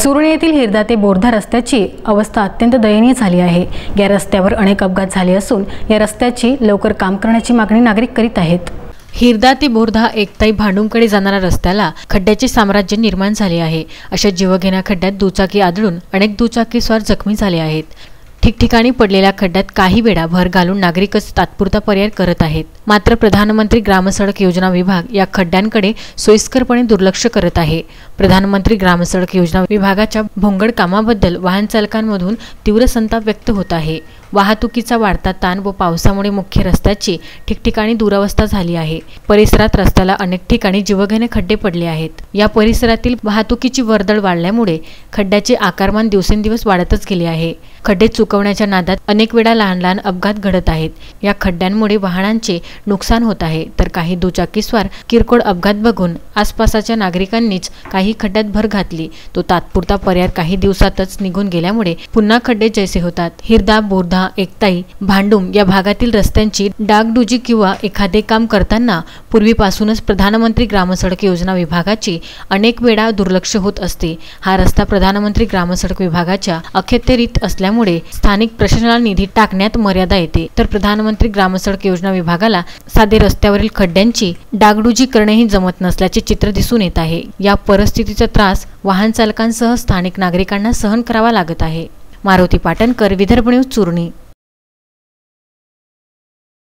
चुरणी येथील हिरदा ते बोर्धा रस्त्याची अवस्था अत्यंत दयनीय झाली आहे। या रस्त्यावर अनेक अपघात झाले असून या रस्त्याची लवकर काम करण्याची मागणी नागरिक करीत आहेत। हिरदा ते बोर्धा एकताई भांडूमकडे जाणाऱ्या रस्त्याला खड्ड्याचे साम्राज्य निर्माण झाले आहे। अशा जीवघेण्या खड्ड्यात दुचाकी आदळून अनेक दुचाकीस्वार जखमी झाले आहेत। ठिकठिकाणी पडलेल्या खड्ड्यात काही वेळा भर घालून नागरिकच तात्पुरता पर्याय करत आहेत। मात्र प्रधानमंत्री ग्रामसडक योजना विभाग या खड्ड्यांकडे सोयीस्करपणे दुर्लक्ष करत आहे। प्रधानमंत्री ग्रामसडक योजना विभागाच्या भोंगळ कामाबद्दल वाहन चालकांमधून तीव्र संताप व्यक्त होत आहे। वाहतुकीचा वाढता ताण व पावसामुळे मुख्य रस्त्याची ठिकठिकाणी दुरावस्था झाली आहे। परिसरात रस्त्याला अनेक ठिकाणी जीवघेणे खड्डे पडले आहेत। या परिसरातील वाहतुकीची वर्दळ वाढल्यामुळे खड्ड्याचे आकारमान दिवसेंदिवस वाढतच गेले आहे। खड्डे चुकवण्याच्या नादात अनेक वेळा लहान लहान अपघात घडत आहेत। या खड्ड्यांमुळे वाहनांचे नुकसान होत आहे, तर काही दुचाकीस्वार किरकोळ अपघात बघून आसपासच्या नागरिकांनीच काही खड्ड्यात भर घातली। तो तात्पुरता पर्याय काही दिवसातच निघून गेल्यामुळे पुन्हा खड्डे जैसे होतात। हिरदा, बोर्धा, एकताई, भांडूम या भागातील रस्त्यांची डागडुजी किंवा एखादे काम करताना पूर्वीपासूनच प्रधानमंत्री ग्रामसडक योजना विभागाची अनेक वेळा दुर्लक्ष होत असते। हा रस्ता प्रधानमंत्री ग्रामसडक विभागाच्या अखत्यारीत असल्यामुळे स्थानिक प्रशासनाला निधी टाकण्यात मर्यादा येते, तर प्रधानमंत्री ग्रामसडक योजना विभागाला साधे रस्त्यावरील खड्ड्यांची डागडुजी करणेही जमत नसल्याचे चित्र दिसून येत आहे। या परिस्थितीचा त्रास वाहन चालकांसह स्थानिक नागरिकांना सहन करावा लागत आहे। मारुती पाटणकर, विदर्भ न्यूज, चुरणी।